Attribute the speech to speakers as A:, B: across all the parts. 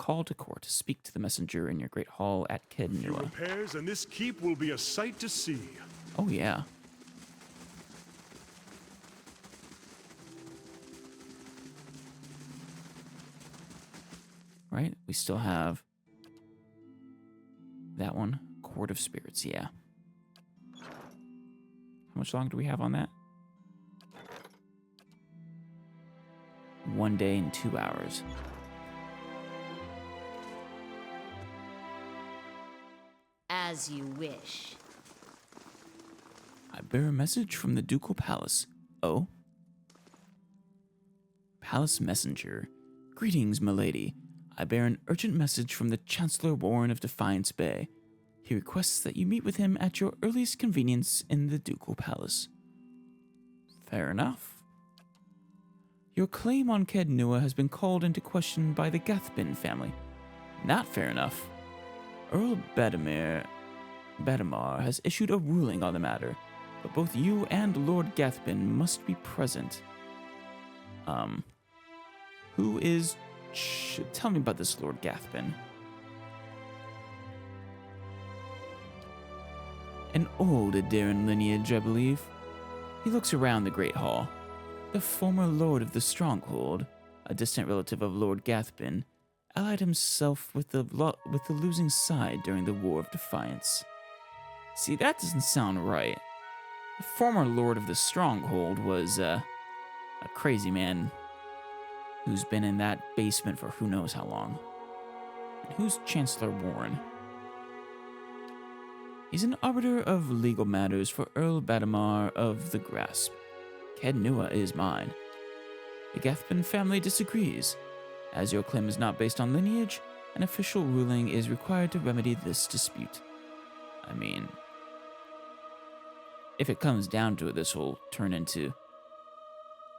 A: call to court. Speak to the messenger in your great hall at
B: Few
A: Kednua.
B: repairs, and this keep will be a sight to see.
A: Oh, yeah. Right? We still have that one. Court of Spirits, yeah. How much longer do we have on that? 1 day and 2 hours.
C: As you wish.
A: I bear a message from the Ducal Palace. Oh? Palace Messenger. Greetings, milady. I bear an urgent message from the Chancellor Warren of Defiance Bay. He requests that you meet with him at your earliest convenience in the Ducal Palace. Fair enough. Your claim on Kednua has been called into question by the Gathbin family. Not fair enough. Earl Badamar has issued a ruling on the matter, but both you and Lord Gathbin must be present. Who is... tell me about this Lord Gathbin. An old Adaran lineage, I believe. He looks around the Great Hall. The former Lord of the Stronghold, a distant relative of Lord Gathbin, allied himself with the losing side during the War of Defiance. See, that doesn't sound right. The former Lord of the Stronghold was, a crazy man who's been in that basement for who knows how long. And who's Chancellor Warren? He's an arbiter of legal matters for Earl Badamar of the Grasp. Kednua is mine. The Gathbin family disagrees. As your claim is not based on lineage, an official ruling is required to remedy this dispute. I mean, if it comes down to it, this will turn into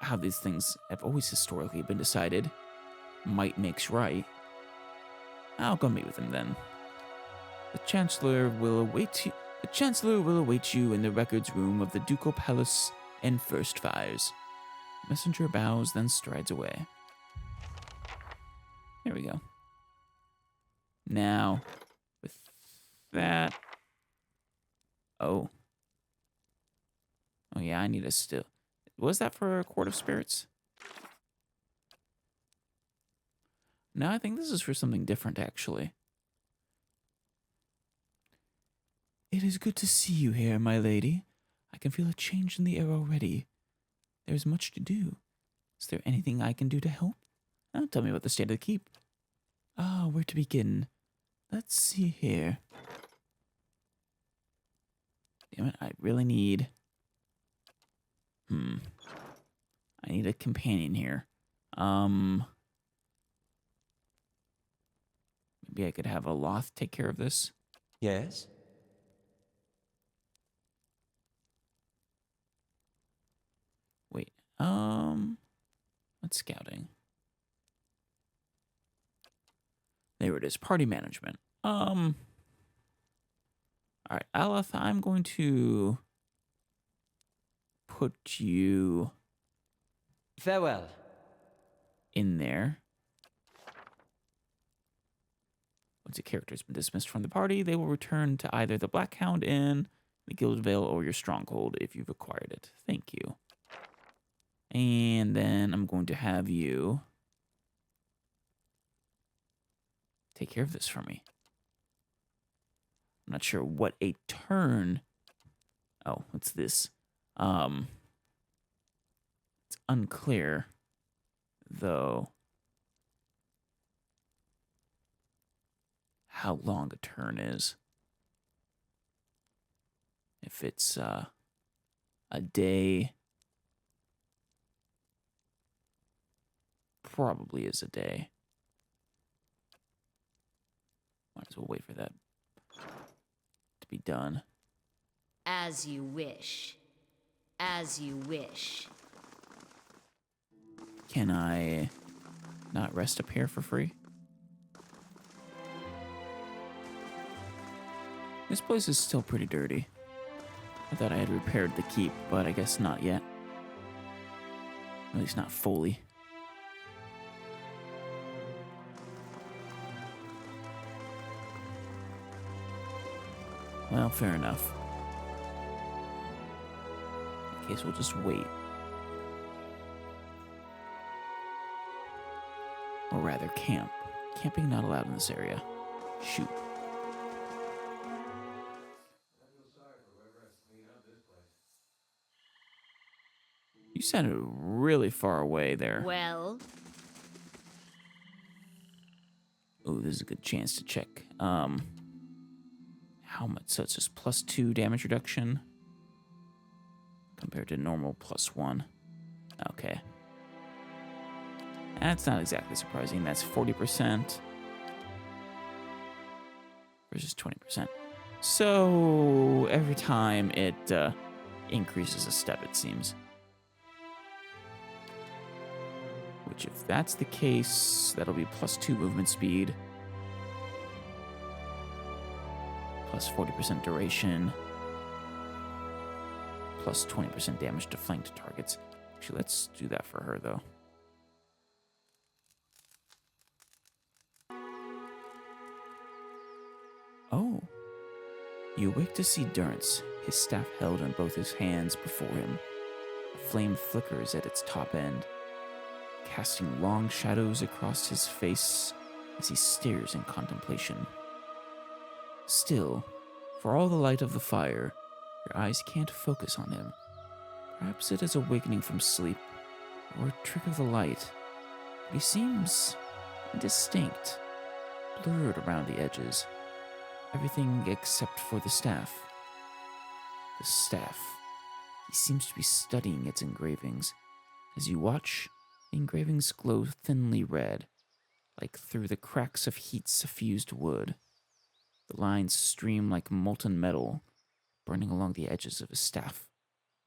A: how these things have always historically been decided. Might makes right. I'll go meet with him then. The Chancellor will await you in the records room of the Ducal Palace in First Fires. Messenger bows, then strides away. Here we go. Now, with that... Oh. Oh yeah, I need a still. Was that for a Court of Spirits? No, I think this is for something different, actually. It is good to see you here, my lady. I can feel a change in the air already. There is much to do. Is there anything I can do to help? Tell me about the state of the keep. Where to begin? Let's see here. Damn it, I really need... I need a companion here. Maybe I could have a Loth take care of this.
D: Yes?
A: Wait, what's scouting? There it is, party management. Alright, Aloth, I'm going to put you
D: Farewell.
A: in there. Once a character has been dismissed from the party, they will return to either the Black Hound Inn, the Guild Vale, or your stronghold if you've acquired it. Thank you. And then I'm going to have you take care of this for me. I'm not sure what a turn... Oh, what's this? It's unclear, though, how long a turn is. If it's a day, probably is a day. Might as well wait for that to be done.
C: As you wish. As you wish.
A: Can I not rest up here for free? This place is still pretty dirty. I thought I had repaired the keep, but I guess not yet. At least not fully. Well, fair enough. In case we'll just wait. Or rather, camp. Camping not allowed in this area. Shoot. You sounded really far away there.
C: Well,
A: Ooh, this is a good chance to check. How much? So it's just +2 damage reduction compared to normal +1. Okay. That's not exactly surprising. That's 40% versus 20%. So every time it increases a step, it seems. Which, if that's the case, that'll be +2 movement speed, +40% duration, +20% damage to flanked targets. Actually, let's do that for her, though. Oh. You awake to see Durance, his staff held in both his hands before him. A flame flickers at its top end, casting long shadows across his face as he stares in contemplation. Still, for all the light of the fire, your eyes can't focus on him. Perhaps it is awakening from sleep, or a trick of the light, but he seems indistinct, blurred around the edges. Everything except for the staff. The staff. He seems to be studying its engravings. As you watch, the engravings glow thinly red, like through the cracks of heat-suffused wood. The lines stream like molten metal, burning along the edges of his staff,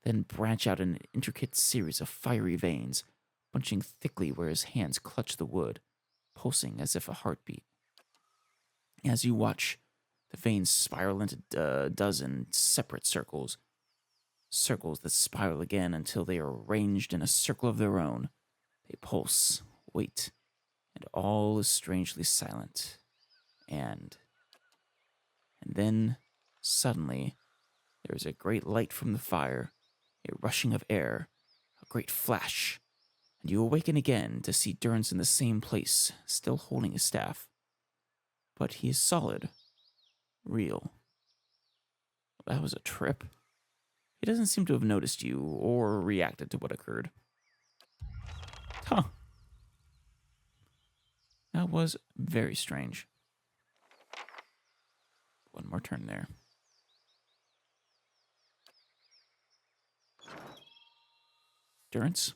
A: then branch out in an intricate series of fiery veins, bunching thickly where his hands clutch the wood, pulsing as if a heartbeat. As you watch, the veins spiral into a dozen separate circles that spiral again until they are arranged in a circle of their own. They pulse, wait, and all is strangely silent. And then, suddenly, there is a great light from the fire, a rushing of air, a great flash, and you awaken again to see Durance in the same place, still holding his staff. But he is solid. Real. That was a trip. He doesn't seem to have noticed you or reacted to what occurred. Huh. That was very strange. One more turn there. Durance?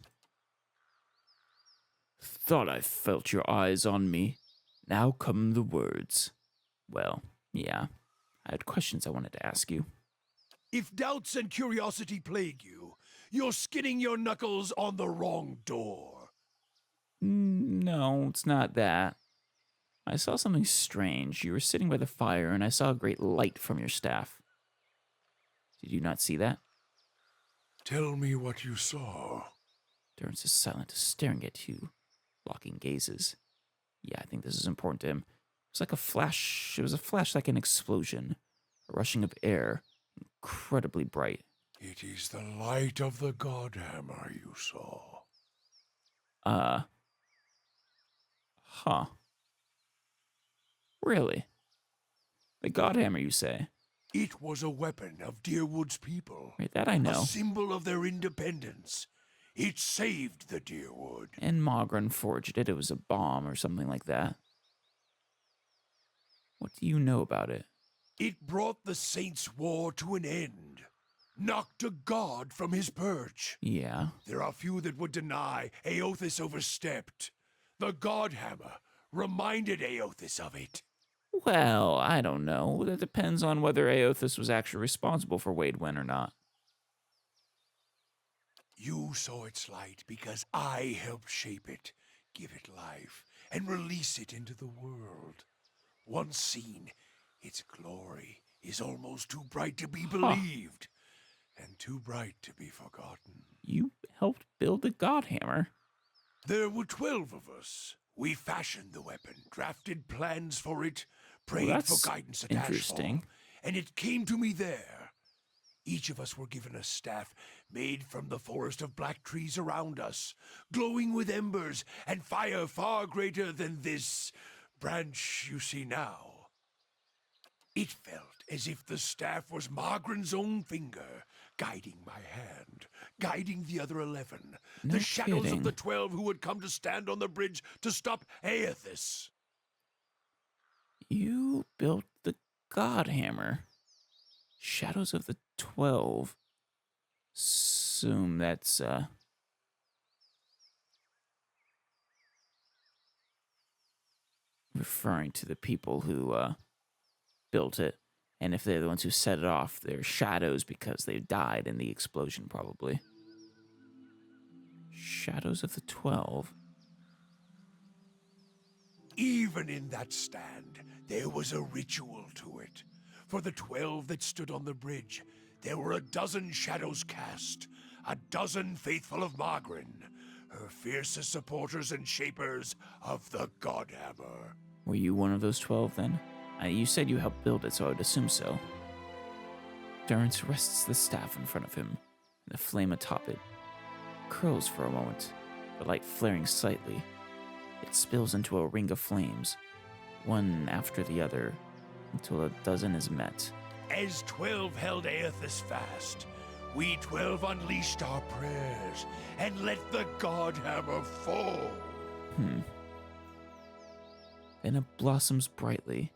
A: Thought I felt your eyes on me. Now come the words. Well, yeah. I had questions I wanted to ask you.
B: If doubts and curiosity plague you, you're skinning your knuckles on the wrong door.
A: No, it's not that. I saw something strange. You were sitting by the fire, and I saw a great light from your staff. Did you not see that?
B: Tell me what you saw.
A: Durance is silent, staring at you, locking gazes. Yeah, I think this is important to him. It was like a flash. It was a flash like an explosion, a rushing of air, incredibly bright.
B: It is the light of the Godhammer you saw.
A: Huh. Really? The Godhammer, you say?
B: It was a weapon of Deerwood's people.
A: Right, that I know.
B: A symbol of their independence. It saved the Deerwood.
A: And Mogren forged it. It was a bomb or something like that. What do you know about it?
B: It brought the Saints' War to an end. Knocked a god from his perch.
A: Yeah.
B: There are few that would deny Eothas overstepped. The Godhammer reminded Eothas of it.
A: Well, I don't know. That depends on whether Eothas was actually responsible for Wadewen or not.
B: You saw its light because I helped shape it, give it life, and release it into the world. Once seen, its glory is almost too bright to be believed, and too bright to be forgotten.
A: You helped build the Godhammer.
B: There were 12 of us. We fashioned the weapon, drafted plans for it, prayed
A: Well, that's
B: for guidance at
A: interesting.
B: Ashfall, and it came to me there. Each of us were given a staff made from the forest of black trees around us, glowing with embers and fire far greater than this branch you see now. It felt as if the staff was Margaren's own finger, guiding my hand, guiding the other 11,
A: No
B: the shadows
A: kidding.
B: of the 12 who would come to stand on the bridge to stop Aethys.
A: You built the Godhammer. Shadows of the 12. Assume that's, referring to the people who, built it. And if they're the ones who set it off, they're shadows because they died in the explosion, probably. Shadows of the 12.
B: Even in that stand, there was a ritual to it. For the 12 that stood on the bridge, there were 12 shadows cast, 12 faithful of Margren, her fiercest supporters and shapers of the Godhammer.
A: Were you one of those 12 then? You said you helped build it, so I would assume so. Durrance rests the staff in front of him, and the flame atop it curls for a moment, the light flaring slightly. It spills into a ring of flames, one after the other, until 12 is met.
B: As 12 held Aethys fast, we 12 unleashed our prayers and let the Godhammer fall.
A: Then it blossoms brightly,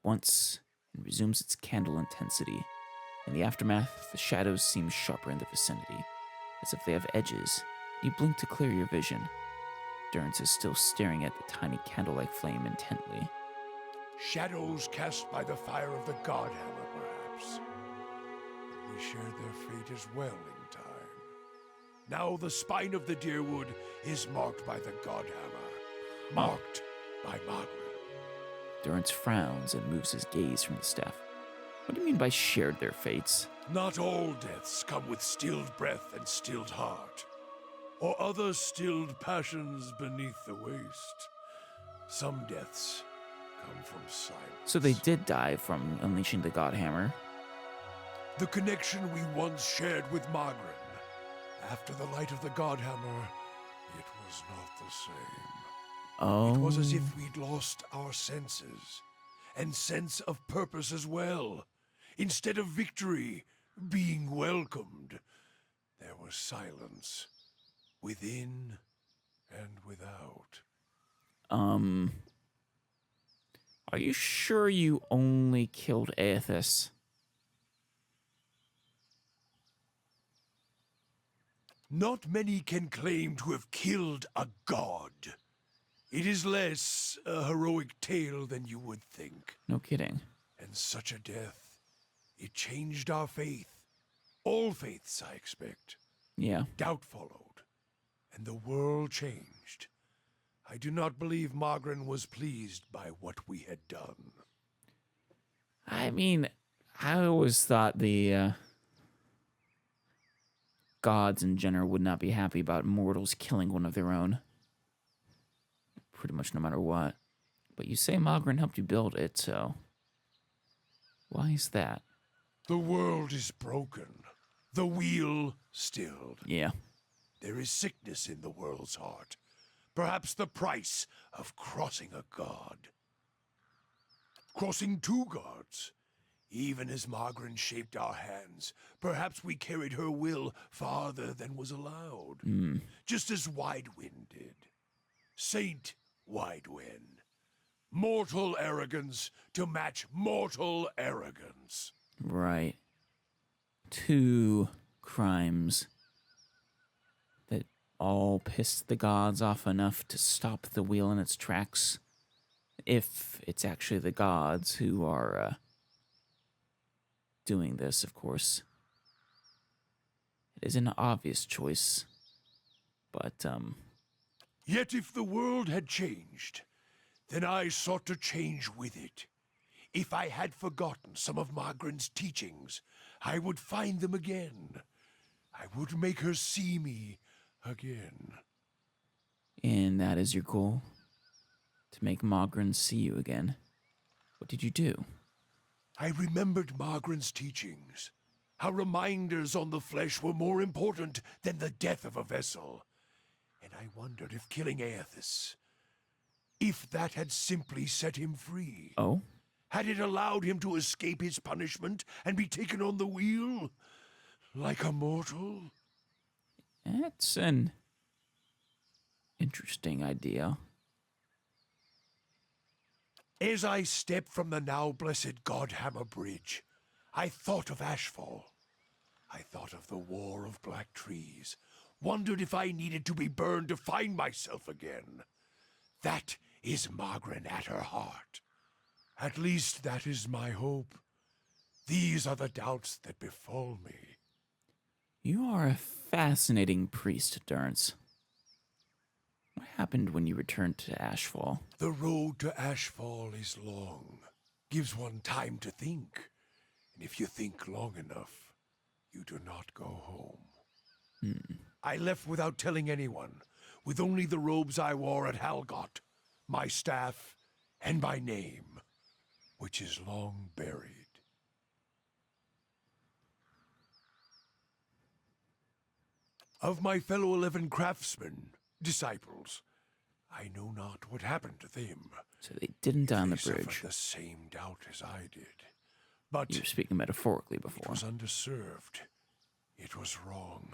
A: once, and resumes its candle intensity. In the aftermath, the shadows seem sharper in the vicinity, as if they have edges. You blink to clear your vision. Durrance is still staring at the tiny candle-like flame intently.
B: Shadows cast by the fire of the Godhammer, perhaps. But we shared their fate as well in time. Now the spine of the Deerwood is marked by the Godhammer, marked by Margaret.
A: Durrance frowns and moves his gaze from the staff. What do you mean by shared their fates?
B: Not all deaths come with stilled breath and stilled heart, or other stilled passions beneath the waste. Some deaths come from silence.
A: So they did die from unleashing the Godhammer.
B: The connection we once shared with Margaret. After the light of the Godhammer, it was not the same.
A: Oh.
B: It was as if we'd lost our senses, and sense of purpose as well. Instead of victory, being welcomed, there was silence, within and without.
A: Are you sure you only killed Aethys?
B: Not many can claim to have killed a god. It is less a heroic tale than you would think.
A: No kidding.
B: And such a death, it changed our faith. All faiths, I expect.
A: Yeah.
B: Doubt followed, and the world changed. I do not believe Margaret was pleased by what we had done.
A: I mean, I always thought the gods in general would not be happy about mortals killing one of their own. Pretty much no matter what. But you say Margaret helped you build it, so why is that?
B: The world is broken. The wheel stilled.
A: Yeah.
B: There is sickness in the world's heart. Perhaps the price of crossing a god. Crossing two gods. Even as Margaret shaped our hands, perhaps we carried her will farther than was allowed. Just as Widewind did. Saint Widewind. Mortal arrogance to match mortal arrogance.
A: Right. Two crimes that all pissed the gods off enough to stop the wheel in its tracks. If it's actually the gods who are doing this, of course. It is an obvious choice, but
B: Yet if the world had changed, then I sought to change with it. If I had forgotten some of Margaret's teachings, I would find them again. I would make her see me again.
A: and that is your goal? To make Mogren see you again. What did you do?
B: I remembered Margaret's teachings, how reminders on the flesh were more important than the death of a vessel. And I wondered if killing Aethys, if that had simply set him free.
A: Oh?
B: Had it allowed him to escape his punishment and be taken on the wheel? Like a mortal?
A: That's an interesting idea.
B: As I stepped from the now blessed Godhammer Bridge, I thought of Ashfall. I thought of the War of Black Trees, wondered if I needed to be burned to find myself again. That is Margaret at her heart. At least that is my hope. These are the doubts that befall me.
A: You are a fascinating priest, Durrance. What happened when you returned to Ashfall?
B: The road to Ashfall is long, gives one time to think. And if you think long enough, you do not go home. I left without telling anyone, with only the robes I wore at Halgot, my staff, and my name, which is long buried. Of my fellow 11 craftsmen, disciples, I know not what happened to them.
A: So they didn't die on the
B: They
A: bridge.
B: suffered the same doubt as I did. But
A: You were speaking metaphorically
B: it
A: before.
B: was underserved. It was wrong.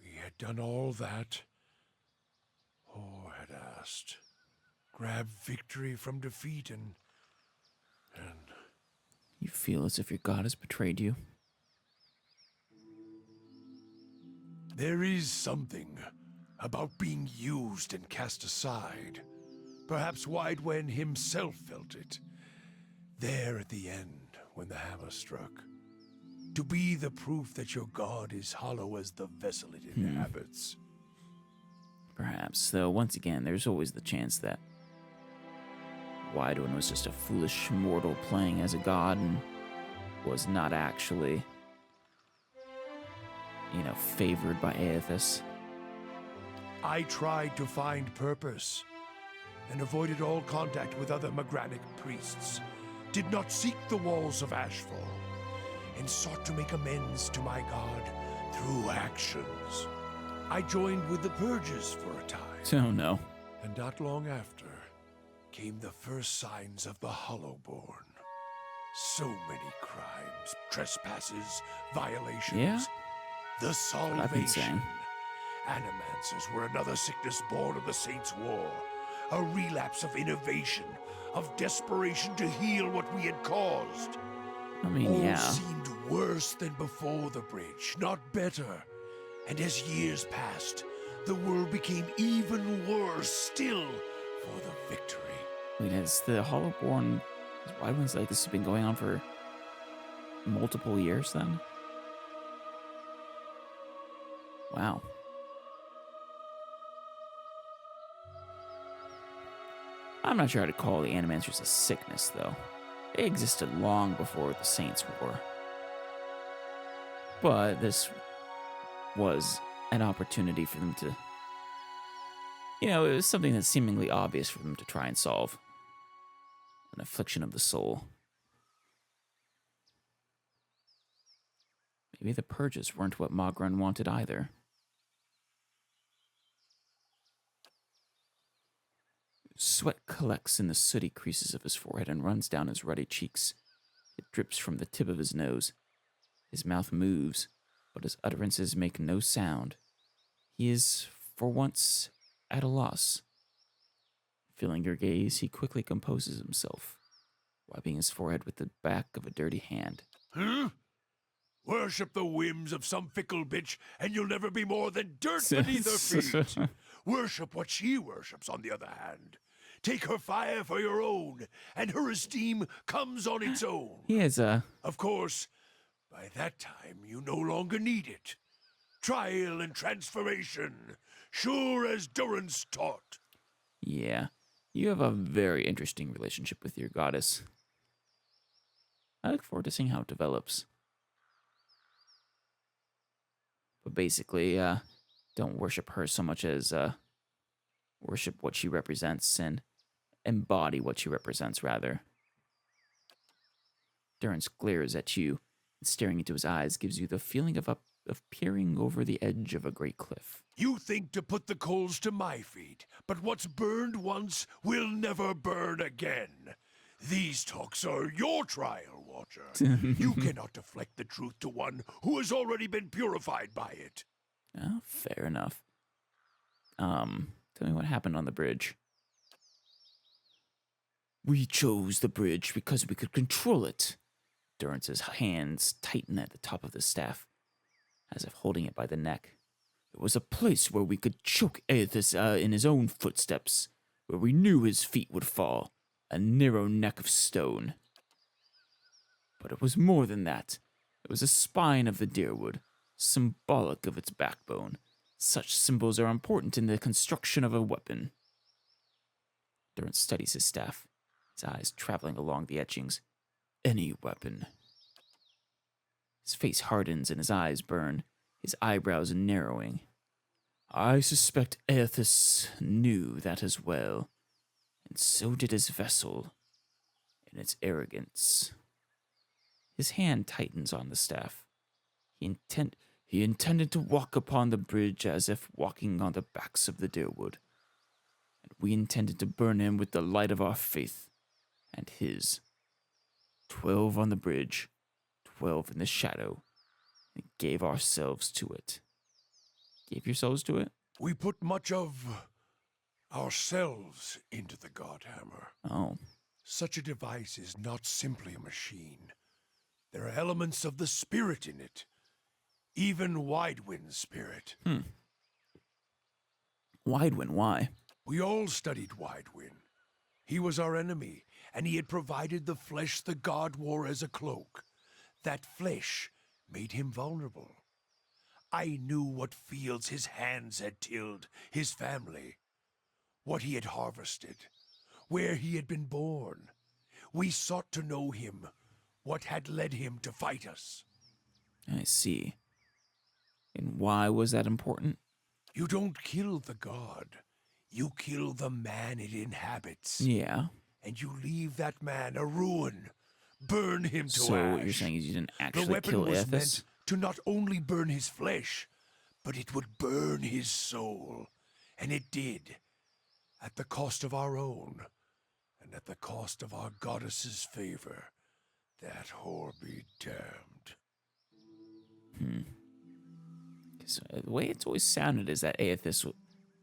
B: We had done all that Or had asked. Grab victory from defeat and...
A: You feel as if your god has betrayed you?
B: There is something about being used and cast aside. Perhaps Widewen himself felt it. There at the end, when the hammer struck. To be the proof that your god is hollow as the vessel it inhabits.
A: Perhaps, though once again, there's always the chance that Widewen was just a foolish mortal playing as a god and was not actually, favored by Aethys.
B: I tried to find purpose and avoided all contact with other Magranic priests. Did not seek the walls of Ashfall and sought to make amends to my god through actions. I joined with the Purges for a time,
A: Oh no.
B: and not long after came the first signs of the Hollowborn. So many crimes, trespasses, violations.
A: Yeah?
B: The
A: what I've been
B: Salvation.
A: saying.
B: Animancers were another sickness born of the Saints' War. A relapse of innovation, of desperation to heal what we had caused.
A: I mean,
B: All
A: yeah.
B: seemed worse than before the bridge, not better. And as years passed, the world became even worse still for the victory.
A: Wait, has the Hollowborn, has Widewen's like this has been going on for multiple years then? Wow. I'm not sure how to call the Animancers a sickness, though. They existed long before the Saints' War. But this was an opportunity for them to... it was something that's seemingly obvious for them to try and solve. An affliction of the soul. Maybe the Purges weren't what Magran wanted either. Sweat collects in the sooty creases of his forehead and runs down his ruddy cheeks. It drips from the tip of his nose. His mouth moves, but his utterances make no sound. He is, for once, at a loss. Feeling your gaze, he quickly composes himself, wiping his forehead with the back of a dirty hand.
B: Huh? Worship the whims of some fickle bitch, and you'll never be more than dirt beneath her feet. Worship what she worships, on the other hand. Take her fire for your own, and her esteem comes on its own.
A: He has a...
B: Of course, by that time, you no longer need it. Trial and transformation, sure as Durrance taught.
A: Yeah, you have a very interesting relationship with your goddess. I look forward to seeing how it develops. But basically, don't worship her so much as worship what she represents and embody what she represents, rather. Durrance glares at you, and staring into his eyes gives you the feeling of peering over the edge of a great cliff.
B: You think to put the coals to my feet, but what's burned once will never burn again. These talks are your trial, Watcher. You cannot deflect the truth to one who has already been purified by it.
A: Oh, fair enough. Tell me what happened on the bridge. We chose the bridge because we could control it. Durrance's hands tighten at the top of the staff, as if holding it by the neck. It was a place where we could choke Aethys in his own footsteps, where we knew his feet would fall, a narrow neck of stone. But it was more than that. It was a spine of the deerwood, symbolic of its backbone. Such symbols are important in the construction of a weapon. Durrance studies his staff, his eyes traveling along the etchings. Any weapon. His face hardens and his eyes burn, his eyebrows narrowing. I suspect Aethys knew that as well, and so did his vessel, in its arrogance. His hand tightens on the staff. He intended to walk upon the bridge as if walking on the backs of the deerwood, and we intended to burn him with the light of our faith, and his. 12 on the bridge, 12 in the shadow, and gave ourselves to it. Gave yourselves to it?
B: We put much of ourselves into the Godhammer.
A: Oh.
B: Such a device is not simply a machine. There are elements of the spirit in it. Even Widewind's spirit.
A: Widewind, why?
B: We all studied Widewind. He was our enemy, and he had provided the flesh the god wore as a cloak. That flesh made him vulnerable. I knew what fields his hands had tilled, his family, what he had harvested, where he had been born. We sought to know him, what had led him to fight us.
A: I see. And why was that important?
B: You don't kill the god. You kill the man it inhabits.
A: Yeah.
B: And you leave that man a ruin. Burn him to
A: So
B: ash.
A: what you're saying is you didn't
B: The
A: actually
B: weapon
A: kill
B: was
A: Aethys?
B: meant to not only burn his flesh, but it would burn his soul. And it did. At the cost of our own. And at the cost of our goddess's favor. That whore be damned.
A: So the way it's always sounded is that Aethys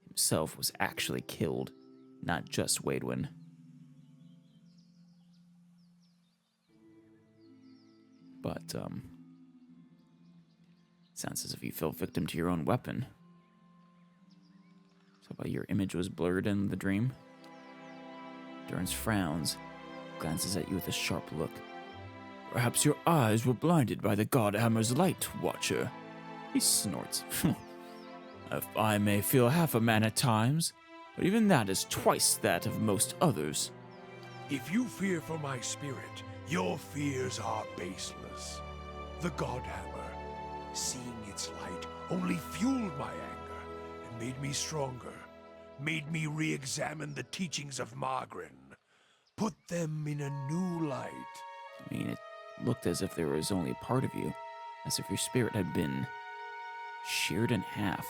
A: himself was actually killed, not just Wadewin. But, sounds as if you fell victim to your own weapon. So about your image was blurred in the dream? Durrance frowns, glances at you with a sharp look. Perhaps your eyes were blinded by the Godhammer's light, Watcher. He snorts. If I may feel half a man at times, but even that is twice that of most others.
B: If you fear for my spirit, your fears are baseless. The Godhammer, seeing its light, only fueled my anger and made me stronger, made me re-examine the teachings of Margren, put them in a new light.
A: I mean, it looked as if there was only part of you, as if your spirit had been sheared in half.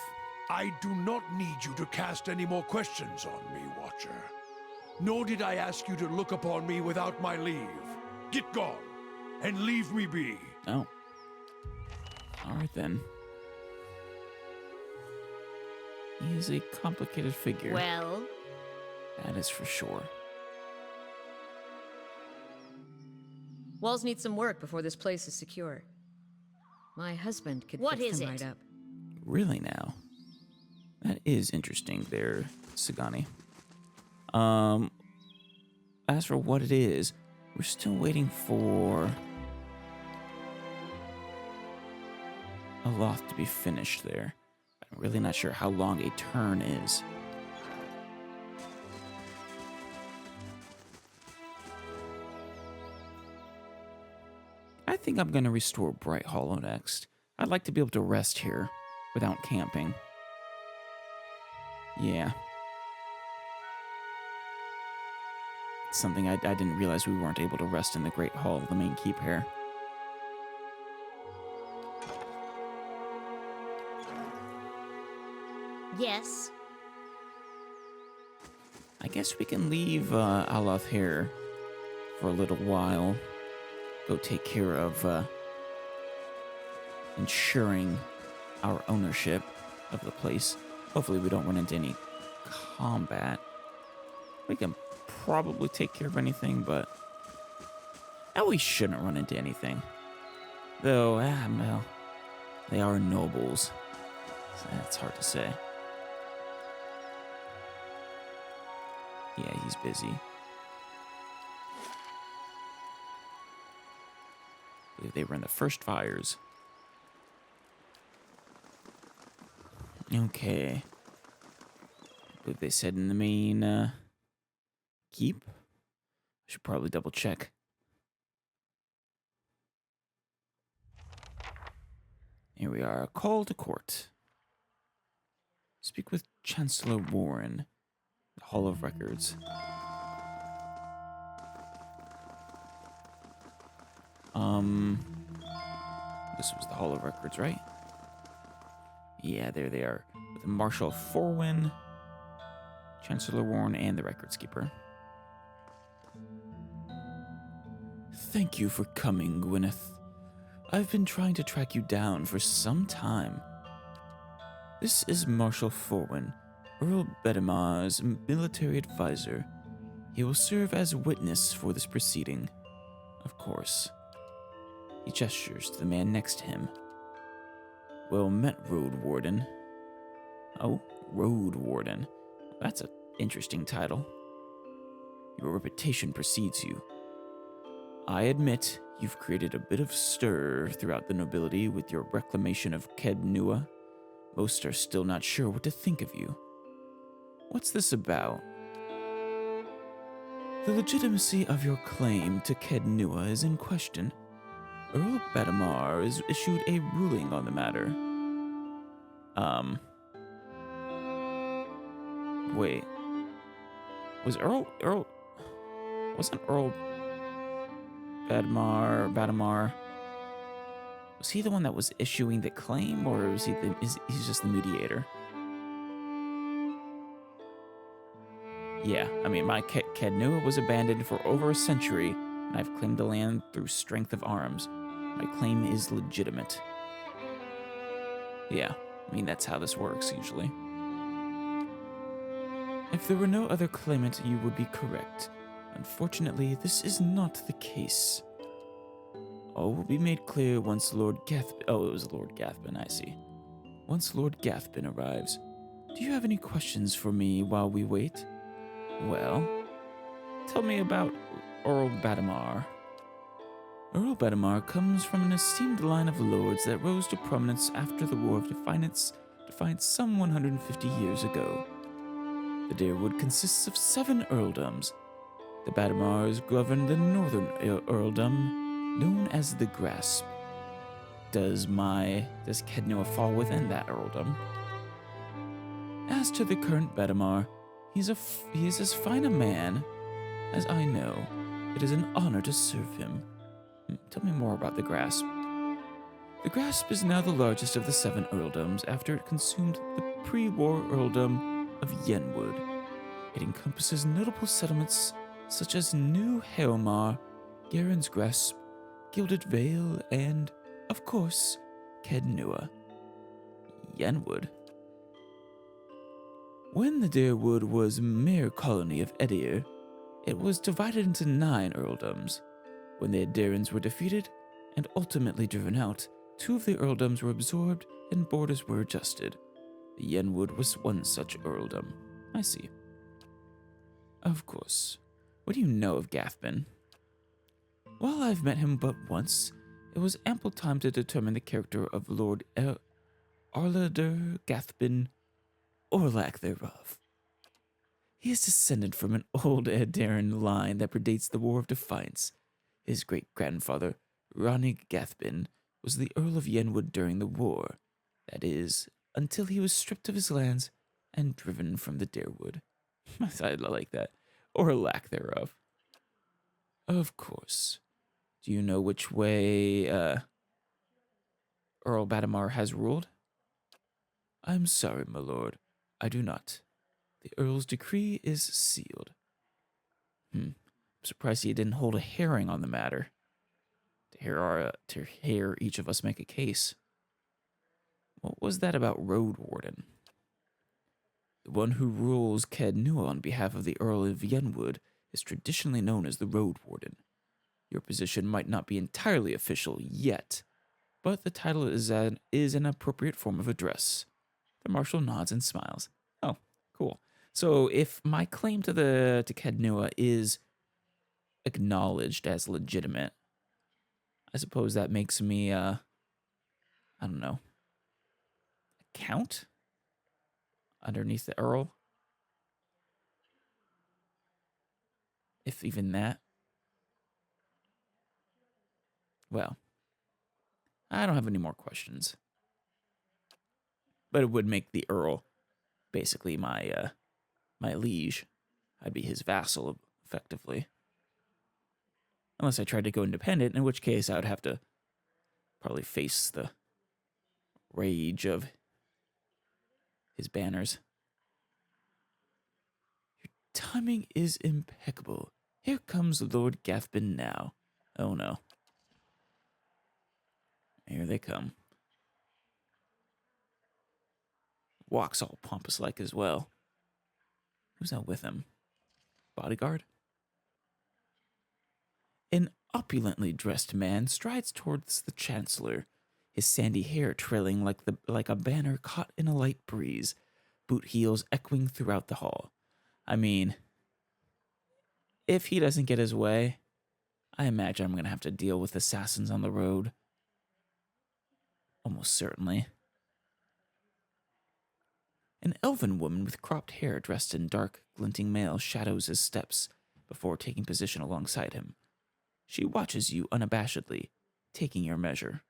B: I do not need you to cast any more questions on me, Watcher. Nor did I ask you to look upon me without my leave. Get gone, and leave me be.
A: Oh. Alright then. He is a complicated figure.
C: Well,
A: That is for sure.
E: Walls need some work before this place is secure. My husband could
C: What
E: fix
C: is
E: them
C: it?
E: right up.
A: Really now? That is interesting there, Sagani. As for what it is, we're still waiting for a loth to be finished there. I'm really not sure how long a turn is. I think I'm going to restore Bright Hollow next. I'd like to be able to rest here without camping. Yeah. Something I didn't realize we weren't able to rest in the Great Hall, the main keep here.
C: Yes.
A: I guess we can leave Aloth here for a little while. Go take care of ensuring our ownership of the place. Hopefully we don't run into any combat. We can probably take care of anything, but we shouldn't run into anything. Though, well, they are nobles. So that's hard to say. Yeah, he's busy. I believe they were in the first fires. Okay. I believe they said in the main keep. I should probably double check. Here we are. Call to court. Speak with Chancellor Warren. The Hall of Records. This was the Hall of Records, right? Yeah, there they are. With Marshal Forwin, Chancellor Warren, and the Records Keeper. Thank you for coming, Gwyneth. I've been trying to track you down for some time. This is Marshal Forwin, Earl Bedimar's military advisor. He will serve as witness for this proceeding. Of course. He gestures to the man next to him. Well met, Road Warden. Oh, Road Warden. That's an interesting title. Your reputation precedes you. I admit you've created a bit of stir throughout the nobility with your reclamation of Ked Nua. Most are still not sure what to think of you. What's this about? The legitimacy of your claim to Ked Nua is in question. Earl Badamar has issued a ruling on the matter. Wait. Wasn't Earl Badamar, was he the one that was issuing the claim, or was he's just the mediator? Yeah, I mean, my Kednua was abandoned for over a century, and I've claimed the land through strength of arms. My claim is legitimate. Yeah, I mean, that's how this works, usually. If there were no other claimant, you would be correct. Unfortunately, this is not the case. All will be made clear once Lord Gathbin... Oh, it was Lord Gathbin, I see. Once Lord Gathbin arrives. Do you have any questions for me while we wait? Well, tell me about Earl Badamar. Earl Badamar comes from an esteemed line of lords that rose to prominence after the War of Defiance some 150 years ago. The Deerwood consists of 7 earldoms. The Badamars govern the northern earldom, known as the Grasp. Does Kednoa fall within that earldom? As to the current Badamar, he is as fine a man as I know. It is an honor to serve him. Tell me more about the Grasp. The Grasp is now the largest of the 7 earldoms after it consumed the pre-war earldom of Yenwood. It encompasses notable settlements such as New Helmar, Garen's Grasp, Gilded Vale, and, of course, Kednua. Yenwood. When the Deerwood was a mere colony of Edir, it was divided into 9 earldoms. When the Edirans were defeated and ultimately driven out, 2 of the earldoms were absorbed and borders were adjusted. Yenwood was one such earldom. I see. Of course. What do you know of Gathbin? While I've met him but once, it was ample time to determine the character of Lord Arlader Gathbin, or lack thereof. He is descended from an old Edaran line that predates the War of Defiance. His great-grandfather, Ronig Gathbin, was the Earl of Yenwood during the war. That is, until he was stripped of his lands and driven from the Deerwood. I like that. Or lack thereof. Of course. Do you know which way Earl Badamar has ruled? I'm sorry, my lord. I do not. The Earl's decree is sealed. I'm surprised he didn't hold a hearing on the matter. To hear each of us make a case. What was that about Road Warden? The one who rules Kednua on behalf of the Earl of Yenwood is traditionally known as the Road Warden. Your position might not be entirely official yet, but the title is an appropriate form of address. The marshal nods and smiles. Oh, cool. So if my claim to Kednua is acknowledged as legitimate, I suppose that makes me, I don't know, a count underneath the Earl? If even that. Well, I don't have any more questions. But it would make the Earl basically my liege. I'd be his vassal, effectively. Unless I tried to go independent, in which case I would have to probably face the rage of his banners. Your timing is impeccable. Here comes Lord Gathbin now. Oh no. Here they come. Walks all pompous-like as well. Who's that with him? Bodyguard? An opulently dressed man strides towards the Chancellor, his sandy hair trailing like a banner caught in a light breeze, boot heels echoing throughout the hall. I mean, if he doesn't get his way, I imagine I'm going to have to deal with assassins on the road. Almost certainly. An elven woman with cropped hair dressed in dark, glinting mail shadows his steps before taking position alongside him. She watches you unabashedly, taking your measure.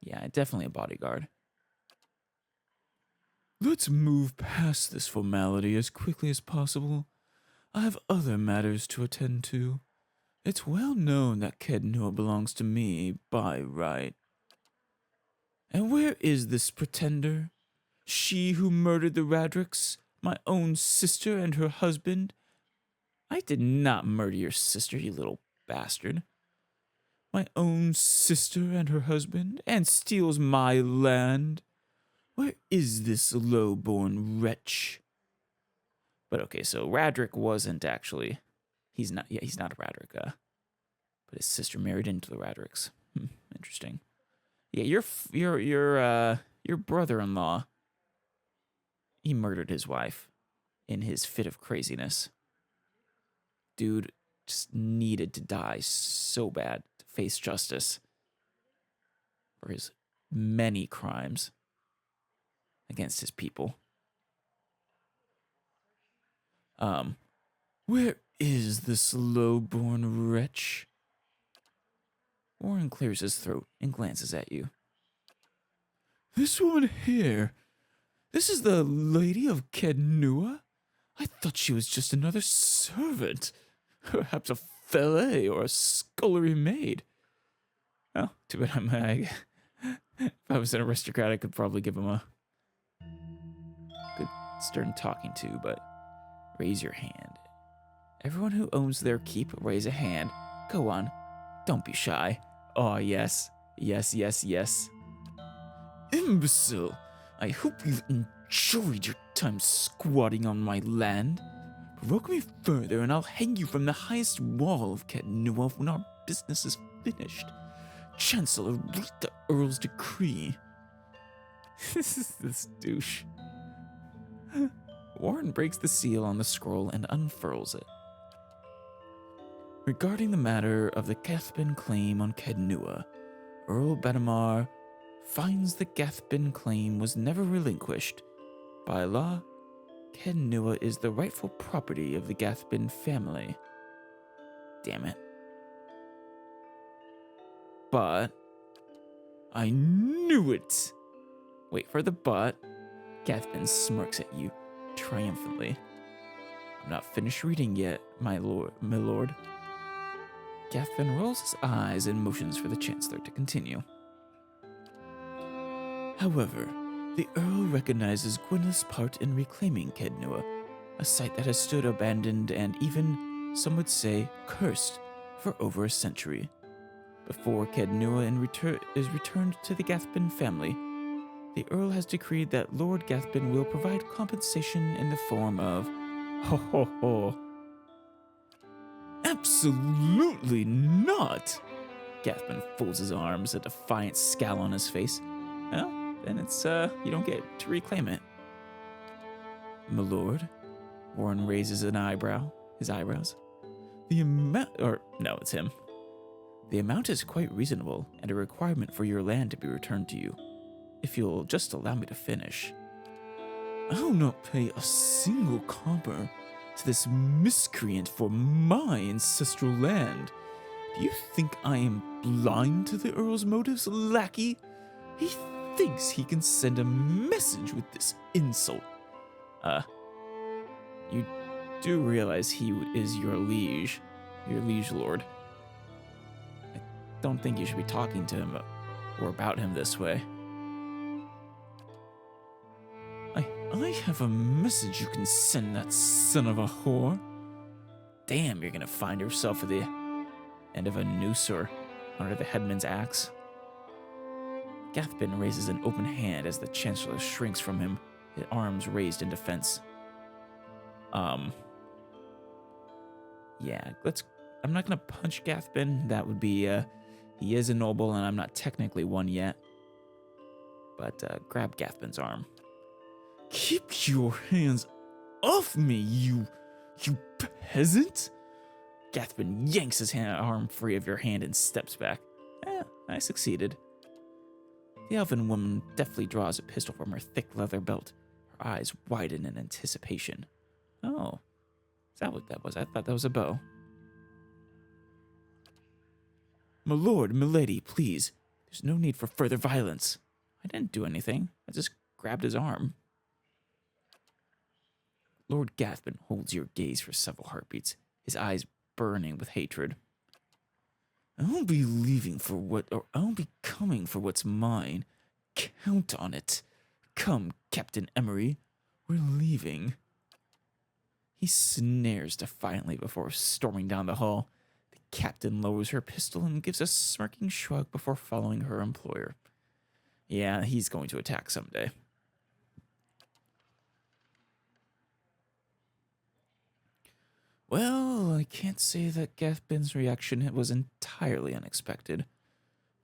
A: Yeah, definitely a bodyguard. Let's move past this formality as quickly as possible. I have other matters to attend to. It's well known that Kednua belongs to me by right. And where is this pretender? She who murdered the Radricks, my own sister and her husband? I did not murder your sister, you little bastard. My own sister and her husband, and steals my land. Where is this low-born wretch? But okay, so Radric wasn't actually. He's not a Radric. But his sister married into the Radricks. Interesting. Yeah, your brother-in-law. He murdered his wife in his fit of craziness. Dude just needed to die so bad to face justice for his many crimes against his people. Where is this low-born wretch? Warren clears his throat and glances at you. This woman here. This is the Lady of Kednua? I thought she was just another servant. Perhaps a valet or a scullery maid. Oh, too bad if I was an aristocrat, I could probably give him a good stern talking to, but raise your hand. Everyone who owns their keep, raise a hand. Go on. Don't be shy. Oh, yes. Yes, yes, yes. Imbecile! I hope you've enjoyed your time squatting on my land. Provoke me further and I'll hang you from the highest wall of Kednua when our business is finished. Chancellor, read the Earl's decree. This douche. Warren breaks the seal on the scroll and unfurls it. Regarding the matter of the Gathbin claim on Kednua, Earl Badamar finds the Gathbin claim was never relinquished. By law, Kednua is the rightful property of the Gathbin family. Damn it. But I knew it! Wait for the but. Gathbin smirks at you triumphantly. I'm not finished reading yet, my lord. Gathbin rolls his eyes and motions for the Chancellor to continue. However, the Earl recognizes Gwyneth's part in reclaiming Kednua, a site that has stood abandoned and even, some would say, cursed for over a century. Before Kednua is returned to the Gathbin family, the Earl has decreed that Lord Gathbin will provide compensation in the form of ho ho ho. Absolutely not! Gathbin folds his arms, a defiant scowl on his face. Well, then it's, you don't get to reclaim it. My lord, Warren raises his eyebrows. The amount, no, it's him. The amount is quite reasonable and a requirement for your land to be returned to you. If you'll just allow me to finish. I'll not pay a single copper to this miscreant for my ancestral land. Do you think I am blind to the Earl's motives, lackey? He thinks he can send a message with this insult. You do realize he is your liege lord. I don't think you should be talking to him or about him this way. I have a message you can send that son of a whore. Damn, you're gonna find yourself at the end of a noose or under the headman's axe. Gathbin raises an open hand as the Chancellor shrinks from him, his arms raised in defense. Yeah, I'm not gonna punch Gathbin. That would be, he is a noble and I'm not technically one yet. But, grab Gathbin's arm. Keep your hands off me, you peasant! Gathbin yanks his arm free of your hand and steps back. I succeeded. The elven woman deftly draws a pistol from her thick leather belt. Her eyes widen in anticipation. Oh, is that what that was? I thought that was a bow. My lord, milady, please. There's no need for further violence. I didn't do anything. I just grabbed his arm. Lord Gathbin holds your gaze for several heartbeats, his eyes burning with hatred. I'll be coming for what's mine. Count on it. Come, Captain Emery. We're leaving. He snares defiantly before storming down the hall. The captain lowers her pistol and gives a smirking shrug before following her employer. Yeah, he's going to attack someday. Well, I can't say that Gathbin's reaction was entirely unexpected.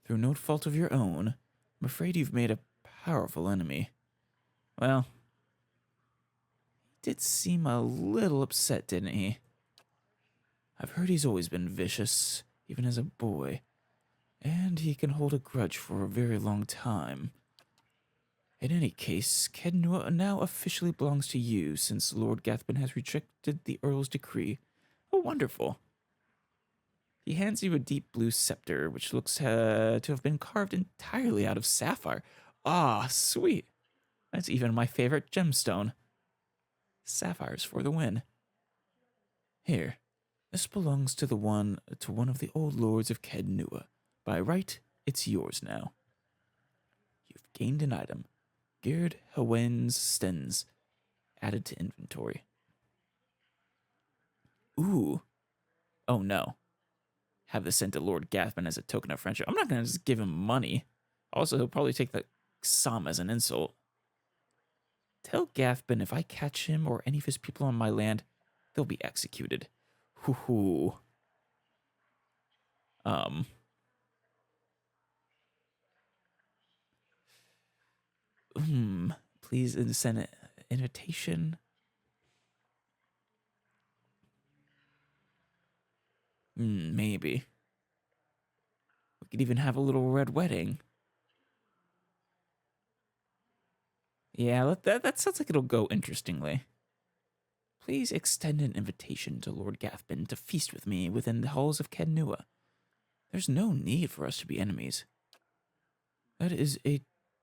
A: Through no fault of your own, I'm afraid you've made a powerful enemy. Well, he did seem a little upset, didn't he? I've heard he's always been vicious, even as a boy, and he can hold a grudge for a very long time. In any case, Kednua now officially belongs to you since Lord Gathbin has rejected the Earl's decree. Oh, wonderful. He hands you a deep blue scepter, which looks to have been carved entirely out of sapphire. Ah, sweet. That's even my favorite gemstone. Sapphires for the win. Here, this belongs to one of the old lords of Kednua. By right, it's yours now. You've gained an item. Gerd Hawen's Stens, added to inventory. Ooh. Oh no. Have this sent to Lord Gathbin as a token of friendship. I'm not going to just give him money. Also, he'll probably take the sum as an insult. Tell Gathbin if I catch him or any of his people on my land, they'll be executed. Hoo-hoo. Please send an invitation. Maybe. We could even have a little red wedding. Yeah, that sounds like it'll go interestingly. Please extend an invitation to Lord Gathbin to feast with me within the halls of Kednua. There's no need for us to be enemies. That is a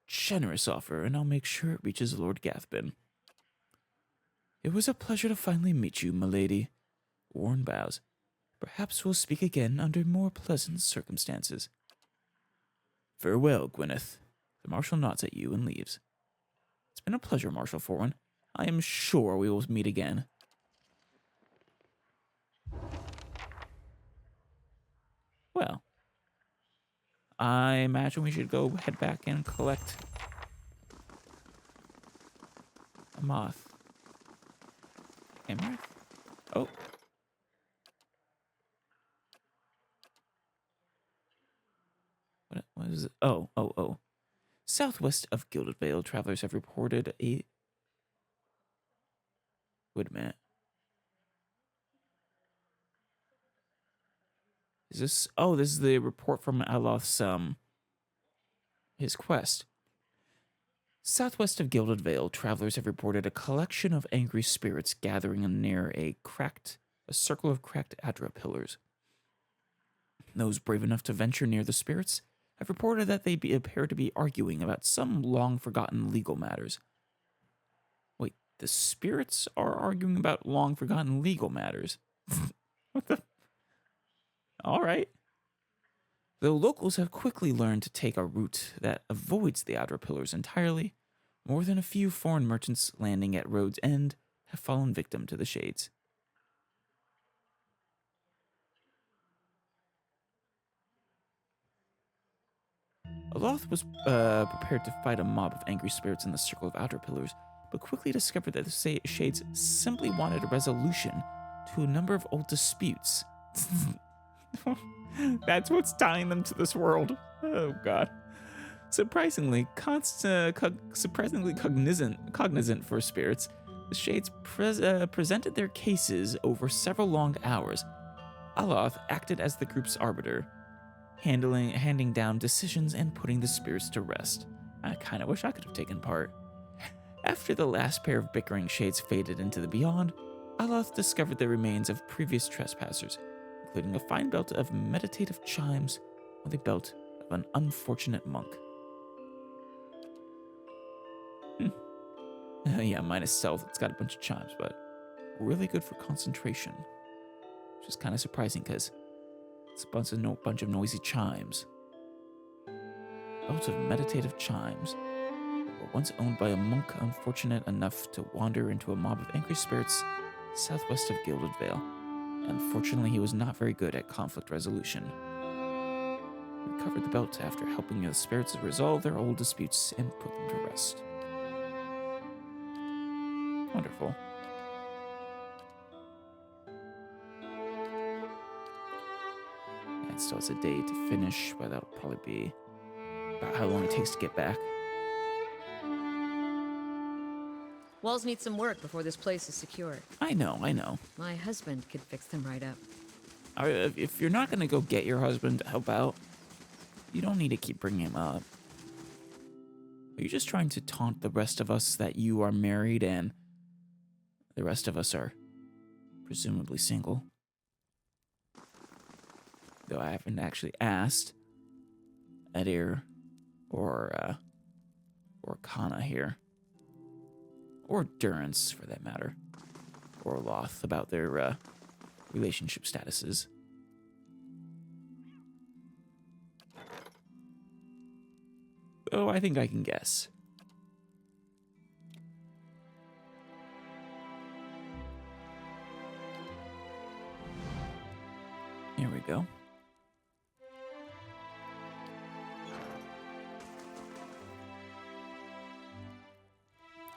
A: generous offer, and I'll make sure it reaches Lord Gathbin. It was a pleasure to finally meet you, milady. Warren bows. Perhaps we'll speak again under more pleasant circumstances. Farewell, Gwyneth. The Marshal nods at you and leaves. It's been a pleasure, Marshal Forwin. I am sure we will meet again. Well, I imagine we should go head back and collect a moth. Amaranth? Oh. What is it? Oh. Southwest of Gilded Vale, travelers have reported a... Wait a minute. Is this... Oh, this is the report from Aloth's, his quest. Southwest of Gilded Vale, travelers have reported a collection of angry spirits gathering near a circle of cracked Adra pillars. Those brave enough to venture near the spirits have reported that they appear to be arguing about some long-forgotten legal matters. Wait, the spirits are arguing about long-forgotten legal matters? What the... All right. Though locals have quickly learned to take a route that avoids the outer pillars entirely, more than a few foreign merchants landing at Road's End have fallen victim to the shades. Aloth was prepared to fight a mob of angry spirits in the circle of outer pillars, but quickly discovered that the shades simply wanted a resolution to a number of old disputes. That's what's tying them to this world. Oh, God. Surprisingly cognizant for spirits, the shades presented their cases over several long hours. Aloth acted as the group's arbiter, handing down decisions and putting the spirits to rest. I kind of wish I could have taken part. After the last pair of bickering shades faded into the beyond, Aloth discovered the remains of previous trespassers, including a fine belt of meditative chimes on the belt of an unfortunate monk. Yeah, minus stealth, it's got a bunch of chimes, but really good for concentration. Which is kind of surprising because it's a bunch of noisy chimes. Belt of meditative chimes were once owned by a monk unfortunate enough to wander into a mob of angry spirits southwest of Gilded Vale. Unfortunately, he was not very good at conflict resolution. He recovered the belt after helping the spirits resolve their old disputes and put them to rest. Wonderful. And still has a day to finish, but that'll probably be about how long it takes to get back.
E: Walls need some work before this place is secure.
A: I know.
E: My husband could fix them right up.
A: If you're not going to go get your husband to help out, you don't need to keep bringing him up. Are you just trying to taunt the rest of us that you are married and the rest of us are presumably single? Though I haven't actually asked Edir or Kana here, or Durance for that matter, or Loth about their relationship statuses. Oh, I think I can guess. Here we go.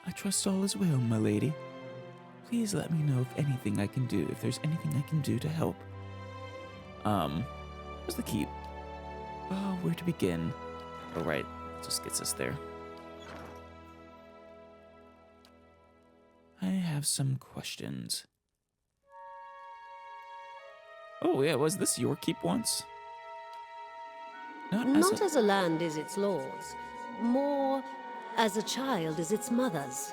A: I trust all is well, my lady. Please let me know if anything I can do, if there's anything I can do to help. Where's the keep? Oh, where to begin? Oh, right. It just gets us there. I have some questions. Oh, yeah, was this your keep once?
F: Not as a land is its lord's, more as a child is its mother's.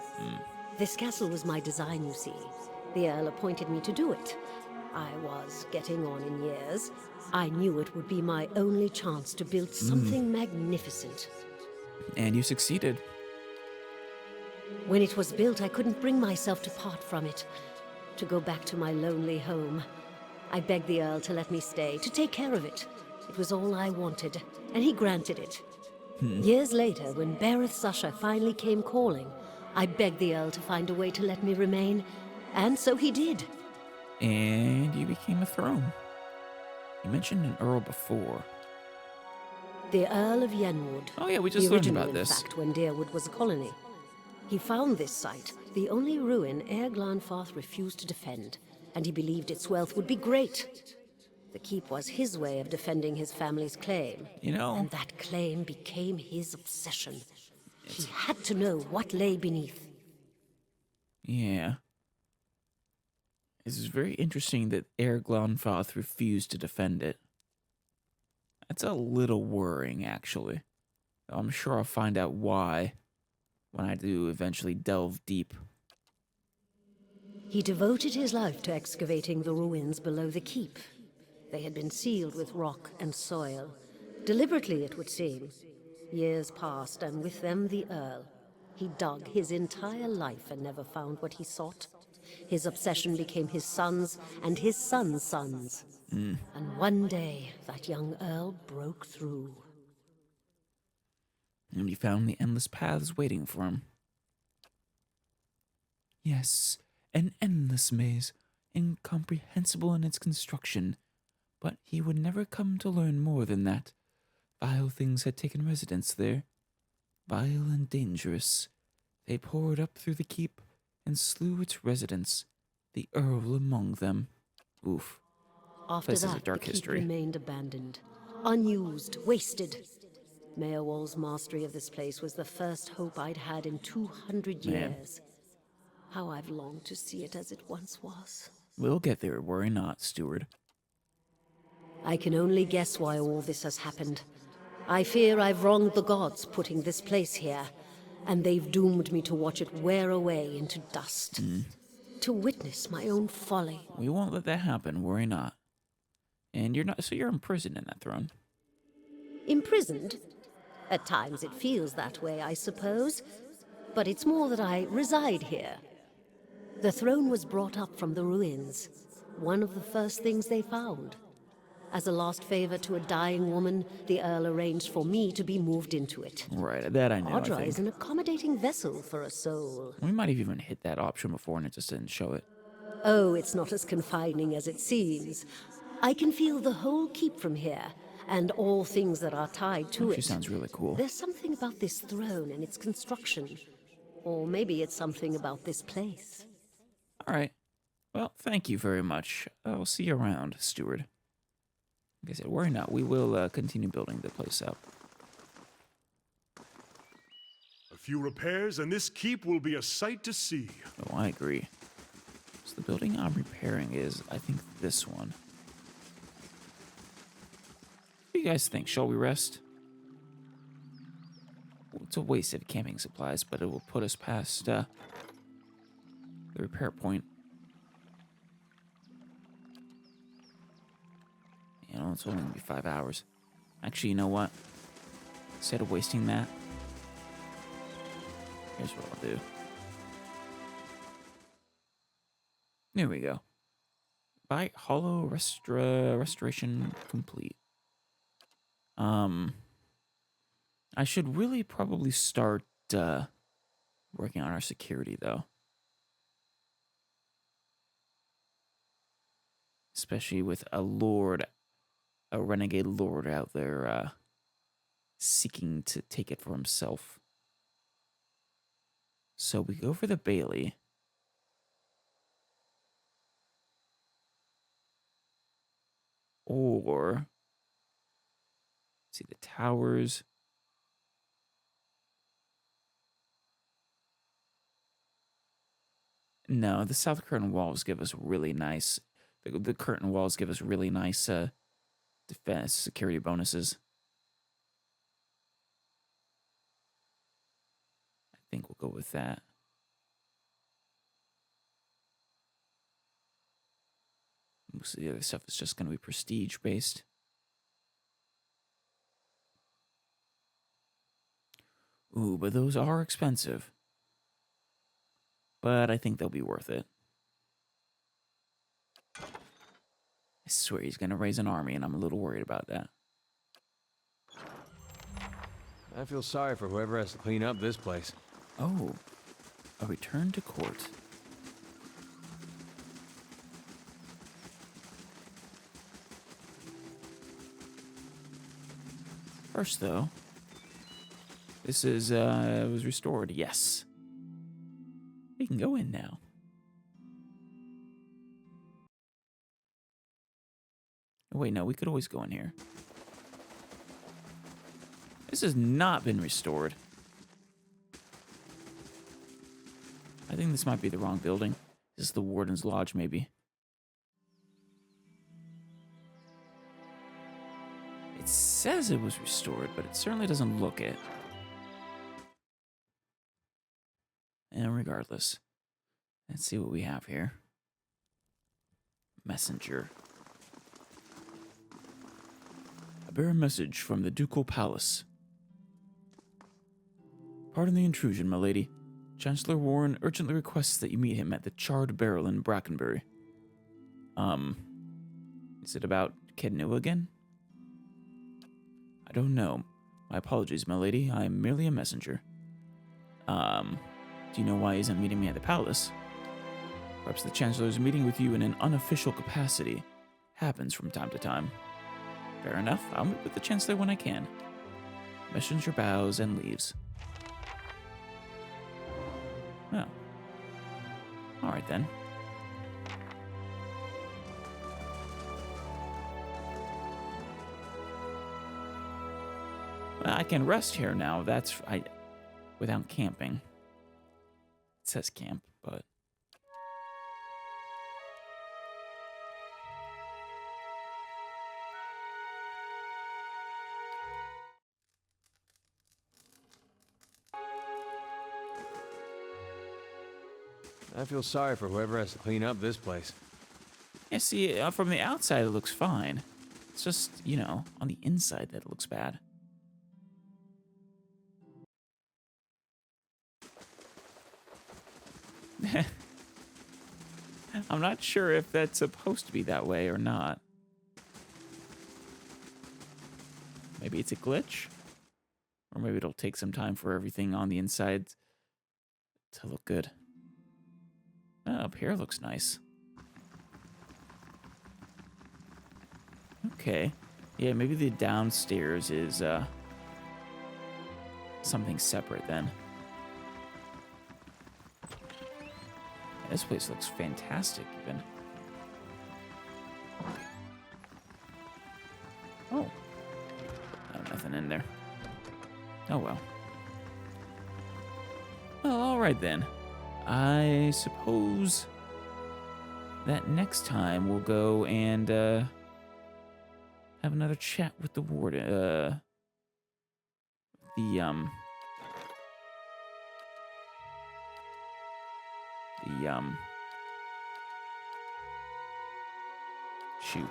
F: This castle was my design, you see. The Earl appointed me to do it. I was getting on in years. I knew it would be my only chance to build something magnificent.
A: And you succeeded.
F: When it was built, I couldn't bring myself to part from it, to go back to my lonely home. I begged the Earl to let me stay, to take care of it. It was all I wanted, and he granted it. Years later, when Bereth's usher finally came calling, I begged the Earl to find a way to let me remain, and so he did.
A: And you became a throne. You mentioned an earl before.
F: The Earl of Yenwood.
A: Oh yeah, we just
F: the
A: learned
F: original,
A: about this.
F: In fact, when Deerwood was a colony. He found this site, the only ruin Ere Glanfarth refused to defend, and he believed its wealth would be great. The keep was his way of defending his family's claim.
A: You know,
F: And that claim became his obsession. He had to know what lay beneath.
A: yeah. It's very interesting that Ere Glanfarth refused to defend it. That's a little worrying, actually. I'm sure I'll find out why when I do eventually delve deep.
F: He devoted his life to excavating the ruins below the keep. They had been sealed with rock and soil. Deliberately, it would seem. Years passed, and with them the Earl. He dug his entire life and never found what he sought. His obsession became his sons and his sons' sons. And one day, that young Earl broke through.
A: And he found the endless paths waiting for him. Yes, an endless maze, incomprehensible in its construction. But he would never come to learn more than that. Vile things had taken residence there. Vile and dangerous. They poured up through the keep and slew its residents, the Earl among them. Oof.
F: After
A: This is a
F: that,
A: dark
F: the keep
A: history.
F: remained abandoned, unused, wasted. Mayorwall's mastery of this place was the first hope I'd had in 200
A: Man.
F: years. How I've longed to see it as it once was.
A: We'll get there, worry not, steward.
F: I can only guess why all this has happened. I fear I've wronged the gods putting this place here, and they've doomed me to watch it wear away into dust. To witness my own folly.
A: We won't let that happen, worry not. And you're imprisoned in that throne.
F: Imprisoned? At times it feels that way, I suppose. But it's more that I reside here. The throne was brought up from the ruins. One of the first things they found. As a last favor to a dying woman, the Earl arranged for me to be moved into it.
A: Right, that I know, I
F: Audra
A: think.
F: is an accommodating vessel for a soul.
A: We might have even hit that option before and it just didn't show it.
F: Oh, it's not as confining as it seems. I can feel the whole keep from here, and all things that are tied to
A: Actually
F: it.
A: sounds really cool.
F: There's something about this throne and its construction. Or maybe it's something about this place.
A: All right. Well, thank you very much. I'll see you around, steward. Like I said, worry not. We will continue building the place out.
G: A few repairs and this keep will be a sight to see.
A: Oh, I agree. So the building I'm repairing is, I think, this one. What do you guys think? Shall we rest? Well, it's a waste of camping supplies, but it will put us past the repair point. You know, it's only going to be 5 hours. Actually, you know what? Instead of wasting that, here's what I'll do. There we go. By hollow restoration complete. I should really probably start working on our security though. Especially with a renegade lord out there seeking to take it for himself. So we go for the Bailey. Or, see the towers. No, the south curtain walls give us really nice. The curtain walls give us really nice defense security bonuses. I think we'll go with that. Most of the other stuff is just going to be prestige based. Ooh, but those are expensive. But I think they'll be worth it. I swear he's going to raise an army, and I'm a little worried about that.
H: I feel sorry for whoever has to clean up this place.
A: Oh, a return to court. First, though, this is, was restored. Yes. We can go in now. Oh, wait, no, we could always go in here. This has not been restored. I think this might be the wrong building. This is the Warden's Lodge, maybe. It says it was restored, but it certainly doesn't look it. And regardless, let's see what we have here. Messenger. I bear a message from the Ducal Palace. Pardon the intrusion, my lady. Chancellor Warren urgently requests that you meet him at the Charred Barrel in Brackenbury. Is it about Kednu again? I don't know. My apologies, my lady. I am merely a messenger. Do you know why he isn't meeting me at the palace? Perhaps the Chancellor is meeting with you in an unofficial capacity. Happens from time to time. Fair enough. I'll meet with the Chancellor when I can. Messenger bows and leaves. Oh. Alright then. Well, I can rest here now. Without camping. It says camp, but...
H: I feel sorry for whoever has to clean up this place.
A: Yeah, see, from the outside it looks fine. It's just, you know, on the inside that it looks bad. I'm not sure if that's supposed to be that way or not. Maybe it's a glitch? Or maybe it'll take some time for everything on the inside to look good. Oh, up here looks nice. Okay. Yeah, maybe the downstairs is something separate then. Yeah, this place looks fantastic even. Oh. Oh, nothing in there. Oh well. Well, alright then. I suppose that next time we'll go and have another chat with the warden. Shoot.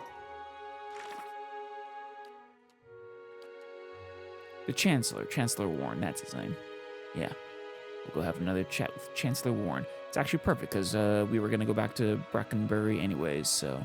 A: The Chancellor Warren, that's his name. Yeah. We'll go have another chat with Chancellor Warren. It's actually perfect because we were going to go back to Brackenbury anyways, so